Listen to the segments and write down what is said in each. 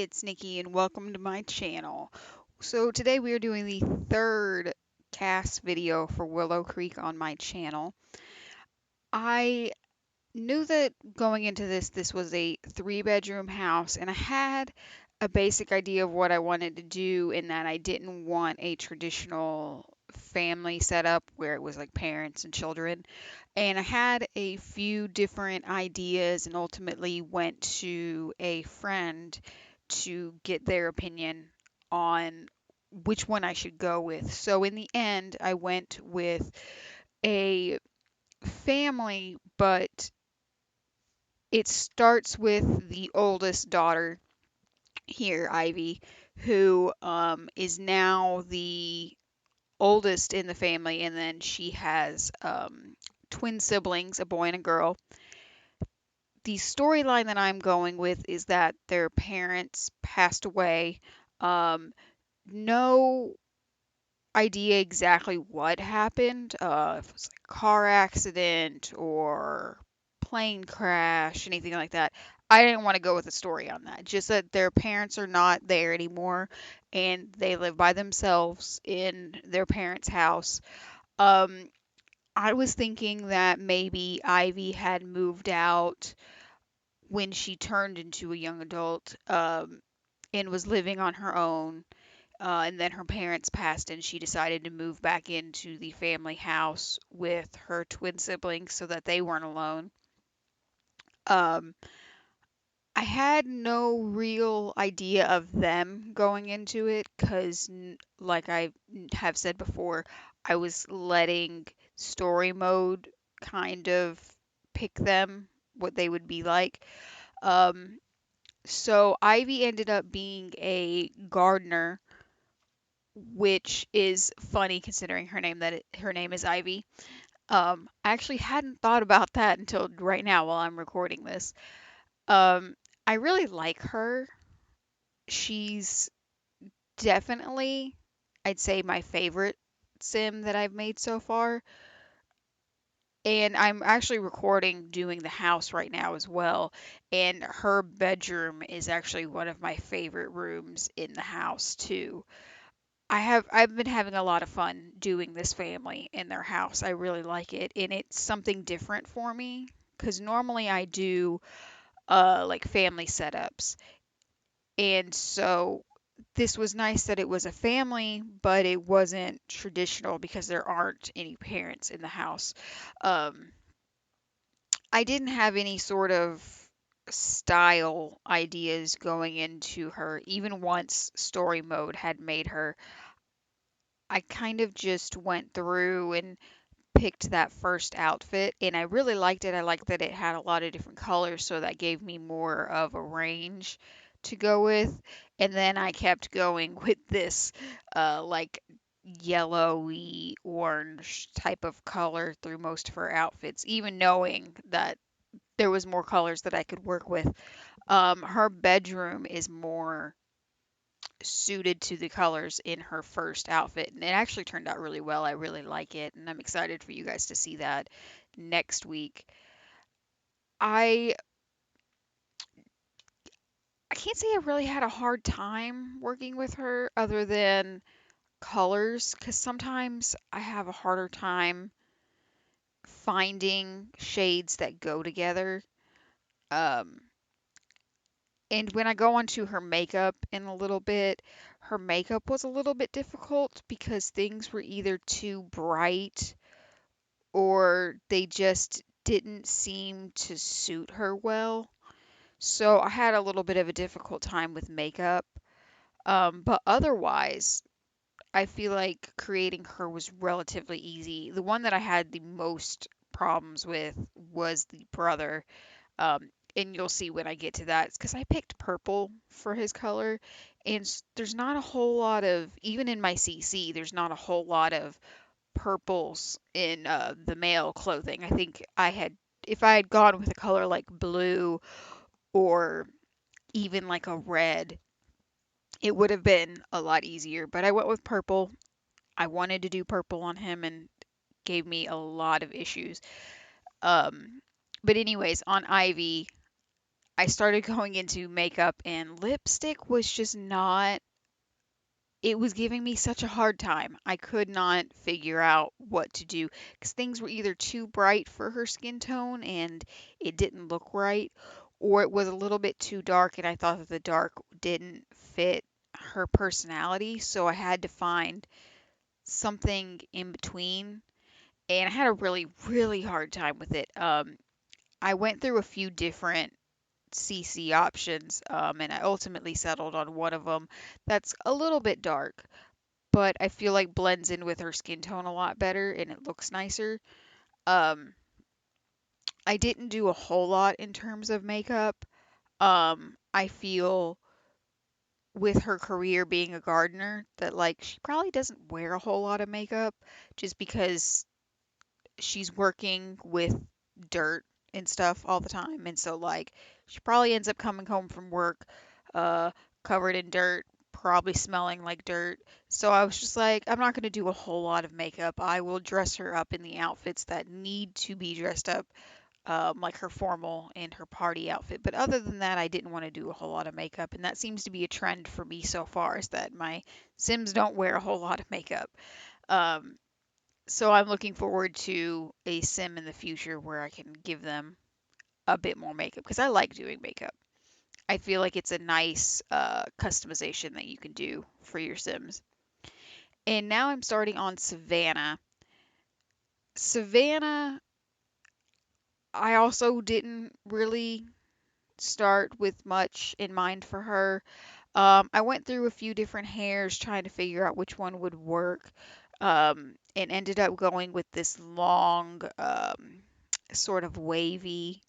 it's Nikki and welcome to my channel. So today we are doing the third cast video for Willow Creek on my channel. I knew that going into this was a 3-bedroom house, and I had a basic idea of what I wanted to do, in that I didn't want a traditional family setup where it was like parents and children. And I had a few different ideas and ultimately went to a friend to get their opinion on which one I should go with. So in the end, I went with a family, but it starts with the oldest daughter here, Ivy, who is now the oldest in the family, and then she has twin siblings, a boy and a girl. The storyline that I'm going with is that their parents passed away. No idea exactly what happened, if it was like a car accident or plane crash, anything like that. I didn't want to go with a story on that. Just that their parents are not there anymore and they live by themselves in their parents' house. Um, I was thinking that maybe Ivy had moved out when she turned into a young adult, and was living on her own. And then her parents passed, and she decided to move back into the family house with her twin siblings so that they weren't alone. Um, I had no real idea of them going into it because, like I have said before, I was letting story mode kind of pick them, what they would be like. Um, so Ivy ended up being a gardener, which is funny considering her name is Ivy. I actually hadn't thought about that until right now while I'm recording this. Um, I really like her. She's definitely, I'd say, my favorite sim that I've made so far. And I'm actually recording doing the house right now as well. And her bedroom is actually one of my favorite rooms in the house too. I've been having a lot of fun doing this family in their house. I really like it, and it's something different for me because normally I do like family setups. And so this was nice that it was a family, but it wasn't traditional because there aren't any parents in the house. Um, I didn't have any sort of style ideas going into her, even once story mode had made her. I kind of just went through and picked that first outfit, and I really liked it. I liked that it had a lot of different colors, so that gave me more of a range to go with. And then I kept going with this like yellowy orange type of color through most of her outfits, even knowing that there was more colors that I could work with. Her bedroom is more suited to the colors in her first outfit, and it actually turned out really well. I really like it, and I'm excited for you guys to see that next week. I I can't say I really had a hard time working with her other than colors, because sometimes I have a harder time finding shades that go together. Um, and when I go onto her makeup in a little bit, her makeup was a little bit difficult because things were either too bright or they just didn't seem to suit her well. So I had a little bit of a difficult time with makeup. But otherwise, I feel like creating her was relatively easy. The one that I had the most problems with was the brother. And you'll see when I get to that. It's because I picked purple for his color, and there's not a whole lot of, even in my CC, there's not a whole lot of purples in the male clothing. I think if I had gone with a color like blue or even like a red, it would have been a lot easier. But I went with purple. I wanted to do purple on him and gave me a lot of issues. Um, but anyways, on Ivy, I started going into makeup, and lipstick was just not, it was giving me such a hard time. I could not figure out what to do because things were either too bright for her skin tone and it didn't look right, or it was a little bit too dark and I thought that the dark didn't fit her personality. So I had to find something in between, and I had a really, really hard time with it. I went through a few different CC options, and I ultimately settled on one of them that's a little bit dark, but I feel like blends in with her skin tone a lot better and it looks nicer. Um, I didn't do a whole lot in terms of makeup. I feel with her career being a gardener that like she probably doesn't wear a whole lot of makeup just because she's working with dirt and stuff all the time. And so like she probably ends up coming home from work uh covered in dirt, probably smelling like dirt. So I was just like, I'm not going to do a whole lot of makeup. I will dress her up in the outfits that need to be dressed up, like her formal and her party outfit. But other than that, I didn't want to do a whole lot of makeup, and that seems to be a trend for me so far, is that my Sims don't wear a whole lot of makeup. Um, so I'm looking forward to a sim in the future where I can give them a bit more makeup because I like doing makeup. I feel like it's a nice customization that you can do for your sims. And now I'm starting on Savannah. Savannah, I also didn't really start with much in mind for her. I went through a few different hairs trying to figure out which one would work, and ended up going with this long, sort of wavy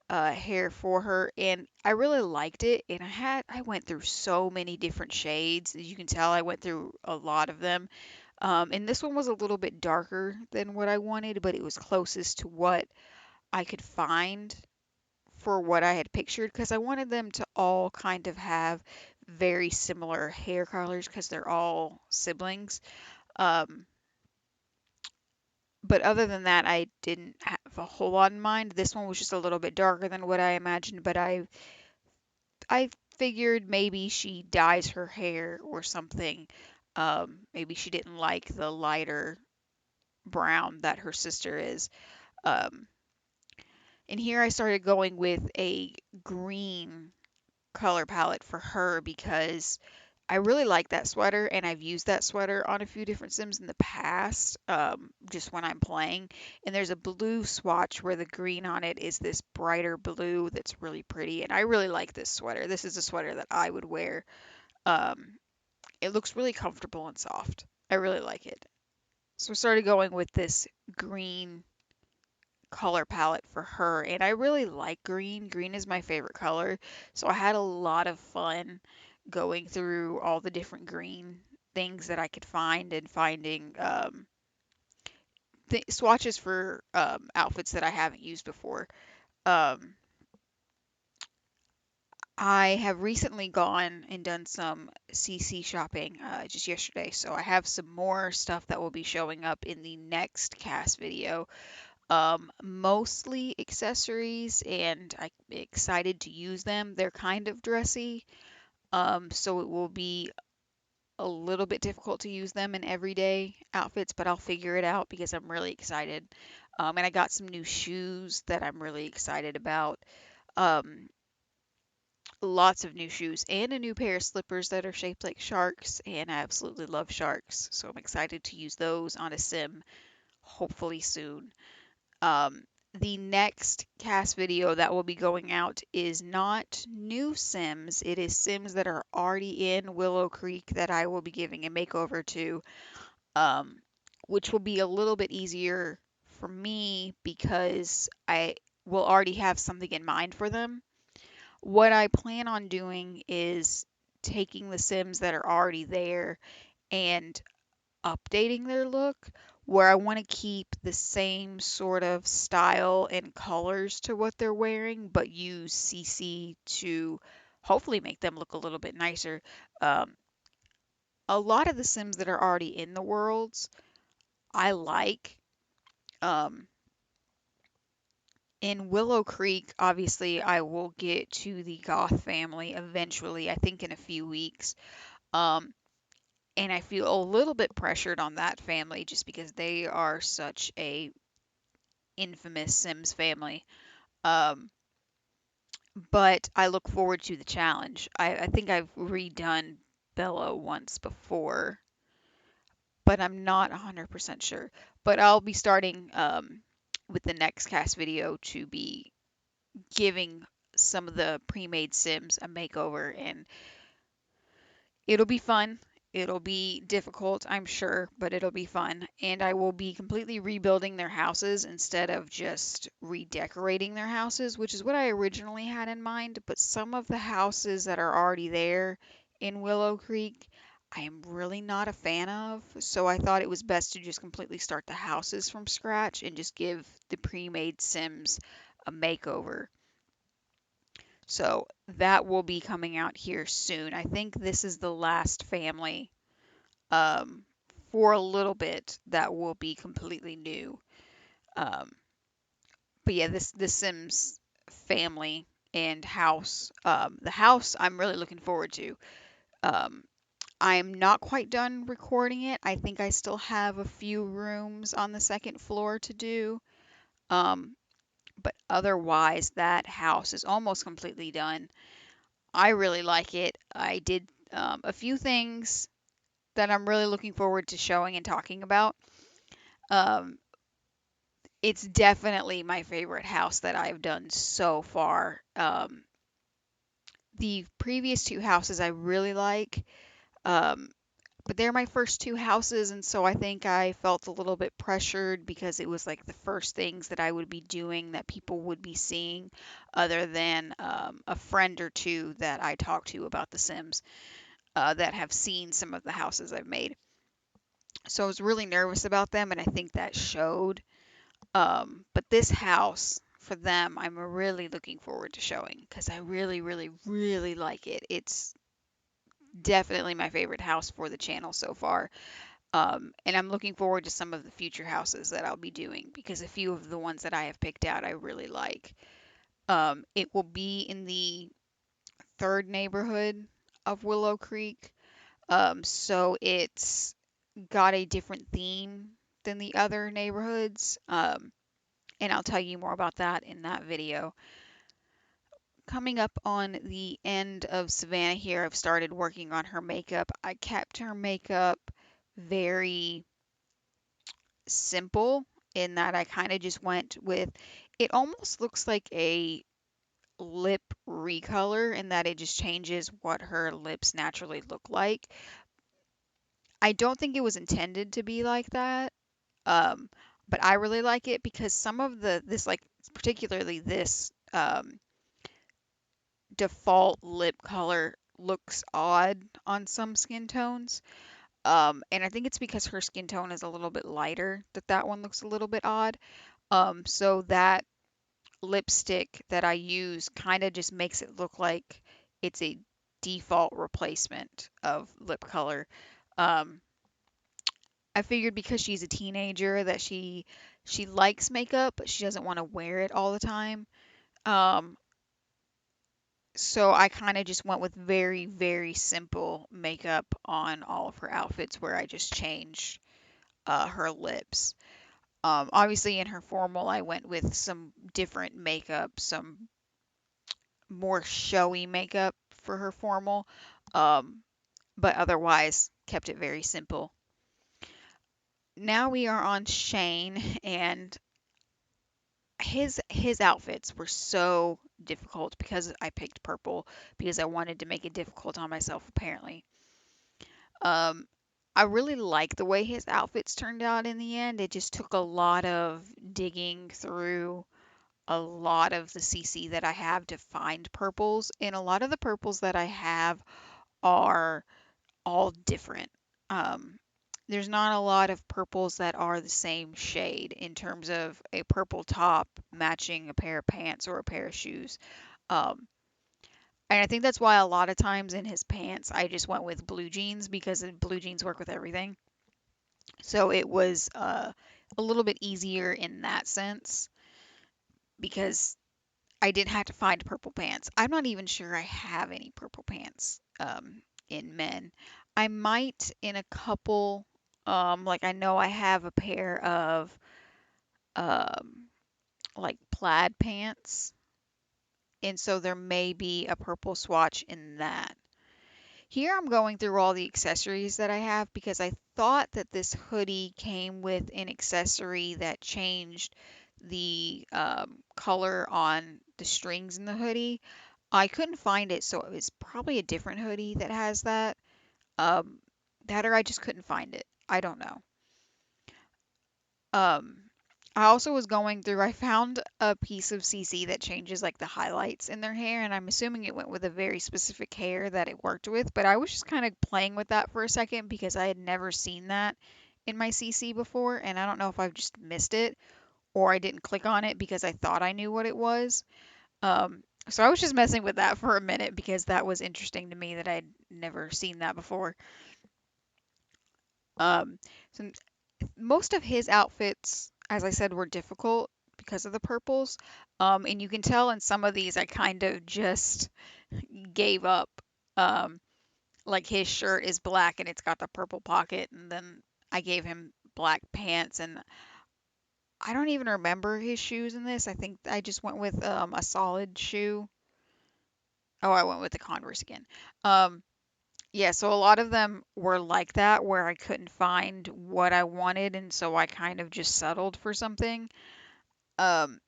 hair for her, and I really liked it. And I went through so many different shades. As you can tell, I went through a lot of them. And this one was a little bit darker than what I wanted, but it was closest to what I could find for what I had pictured because I wanted them to all kind of have very similar hair colors because they're all siblings. Um, but other than that, I didn't have a whole lot in mind. This one was just a little bit darker than what I imagined, but I figured maybe she dyes her hair or something. Maybe she didn't like the lighter brown that her sister is. Um, and here I started going with a green color palette for her because I really like that sweater, and I've used that sweater on a few different Sims in the past, just when I'm playing. And there's a blue swatch where the green on it is this brighter blue that's really pretty, and I really like this sweater. This is a sweater that I would wear. Um, it looks really comfortable and soft. I really like it. So I started going with this green color palette for her, and I really like green. Green is my favorite color, so I had a lot of fun going through all the different green things that I could find and finding swatches for outfits that I haven't used before. Um, I have recently gone and done some CC shopping just yesterday, so I have some more stuff that will be showing up in the next cast video. Mostly accessories, and I'm excited to use them. They're kind of dressy, so it will be a little bit difficult to use them in everyday outfits, but I'll figure it out because I'm really excited. And I got some new shoes that I'm really excited about. Um, Lots of new shoes and a new pair of slippers that are shaped like sharks, and I absolutely love sharks, so I'm excited to use those on a sim hopefully soon. Um, the next cast video that will be going out is not new Sims. It is Sims that are already in Willow Creek that I will be giving a makeover to, um, which will be a little bit easier for me because I will already have something in mind for them. What I plan on doing is taking the Sims that are already there and updating their look, where I want to keep the same sort of style and colors to what they're wearing, but use CC to hopefully make them look a little bit nicer. Um, a lot of the Sims that are already in the worlds, I like. Um, In Willow Creek, obviously, I will get to the Goth family eventually, I think in a few weeks. Um, and I feel a little bit pressured on that family just because they are such a infamous Sims family. Um, but I look forward to the challenge. I think I've redone Bella once before, but I'm not 100% sure. But I'll be starting with the next cast video to be giving some of the pre-made Sims a makeover, and it'll be fun. It'll be difficult, I'm sure, but it'll be fun. And I will be completely rebuilding their houses instead of just redecorating their houses, which is what I originally had in mind. But some of the houses that are already there in Willow Creek, I am really not a fan of. So I thought it was best to just completely start the houses from scratch and just give the pre-made Sims a makeover. So that will be coming out here soon. I think this is the last family um, for a little bit that will be completely new. Um, but yeah, this Sims family and house, the house I'm really looking forward to. Um, I'm not quite done recording it. I think I still have a few rooms on the second floor to do. Um, but otherwise, that house is almost completely done. I really like it. I did a few things that I'm really looking forward to showing and talking about. Um, it's definitely my favorite house that I've done so far. The previous two houses I really like, um, but they're my first two houses, and so I think I felt a little bit pressured because it was like the first things that I would be doing that people would be seeing, other than a friend or two that I talk to about The Sims that have seen some of the houses I've made. So I was really nervous about them, and I think that showed. But this house, for them, I'm really looking forward to showing because I really, really, really like it. It's definitely my favorite house for the channel so far. And I'm looking forward to some of the future houses that I'll be doing because a few of the ones that I have picked out I really like. It will be in the third neighborhood of Willow Creek. So it's got a different theme than the other neighborhoods. And I'll tell you more about that in that video. Coming up on the end of Savannah here, I've started working on her makeup. I kept her makeup very simple in that I kind of just went with it almost looks like a lip recolor in that it just changes what her lips naturally look like. I don't think it was intended to be like that. Um, but I really like it because some of this like particularly this default lip color looks odd on some skin tones. And I think it's because her skin tone is a little bit lighter that that one looks a little bit odd. So that lipstick that I use kind of just makes it look like it's a default replacement of lip color. Um, I figured because she's a teenager that she likes makeup, but she doesn't want to wear it all the time. Um, so I kind of just went with very, very simple makeup on all of her outfits where I just changed her lips. Obviously, in her formal, I went with some different makeup, some more showy makeup for her formal, um, but otherwise kept it very simple. Now we are on Shane, and his outfits were so difficult because I picked purple because I wanted to make it difficult on myself apparently. Um, I really like the way his outfits turned out in the end. It just took a lot of digging through a lot of the CC that I have to find purples, and a lot of the purples that I have are all different. Um, there's not a lot of purples that are the same shade in terms of a purple top matching a pair of pants or a pair of shoes. Um, and I think that's why a lot of times in his pants, I just went with blue jeans because blue jeans work with everything. So it was a little bit easier in that sense. because I didn't have to find purple pants. I'm not even sure I have any purple pants in men. I might in a couple, like I know I have a pair of um, like plaid pants, and so there may be a purple swatch in that. Here I'm going through all the accessories that I have because I thought that this hoodie came with an accessory that changed the color on the strings in the hoodie. I couldn't find it, so it was probably a different hoodie that has that. Um, that or I just couldn't find it. I don't know. Um, I also was going through, I found a piece of CC that changes like the highlights in their hair, and I'm assuming it went with a very specific hair that it worked with, but I was just kind of playing with that for a second because I had never seen that in my CC before, and I don't know if I've just missed it or I didn't click on it because I thought I knew what it was. So I was just messing with that for a minute because that was interesting to me that I'd never seen that before. Um, so most of his outfits, as I said, were difficult because of the purples. And you can tell in some of these I kind of just gave up. Um, like his shirt is black and it's got the purple pocket, and then I gave him black pants, and I don't even remember his shoes in this. I think I just went with a solid shoe. Oh, I went with the Converse again. Um, yeah, so a lot of them were like that where I couldn't find what I wanted, and so I kind of just settled for something. Um,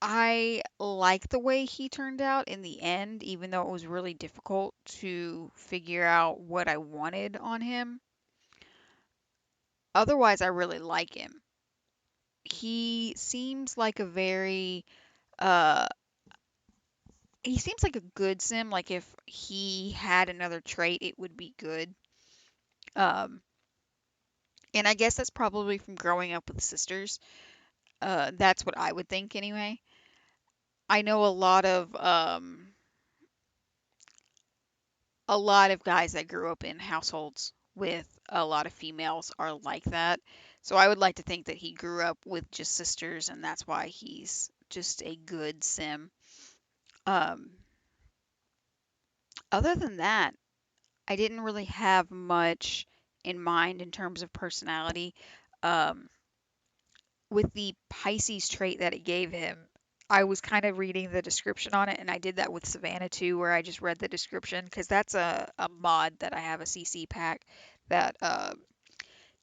I like the way he turned out in the end, even though it was really difficult to figure out what I wanted on him. Otherwise, I really like him. He seems like a very, uh, he seems like a good sim. Like if he had another trait, it would be good. Um, and I guess that's probably from growing up with sisters. That's what I would think anyway. I know a lot of guys that grew up in households with a lot of females are like that. So I would like to think that he grew up with just sisters and that's why he's just a good sim. Um, Other than that, I didn't really have much in mind in terms of personality. Um, with the Pisces trait that it gave him, I was kind of reading the description on it, and I did that with Savannah too, where I just read the description because that's a mod that I have a CC pack that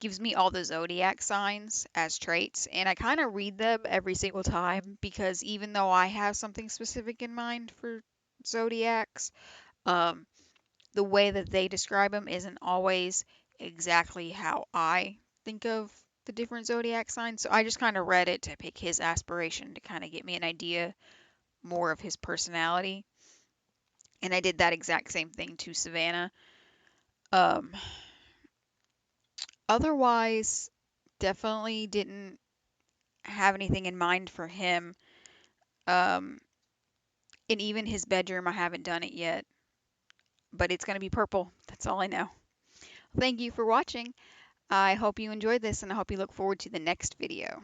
gives me all the zodiac signs as traits, and I kind of read them every single time because even though I have something specific in mind for zodiacs, um, the way that they describe them isn't always exactly how I think of the different zodiac signs. So I just kind of read it to pick his aspiration to kind of get me an idea more of his personality. And I did that exact same thing to Savannah. Um, Otherwise, definitely didn't have anything in mind for him. Um, and even his bedroom, I haven't done it yet, but it's going to be purple. That's all I know. Thank you for watching. I hope you enjoyed this and I hope you look forward to the next video.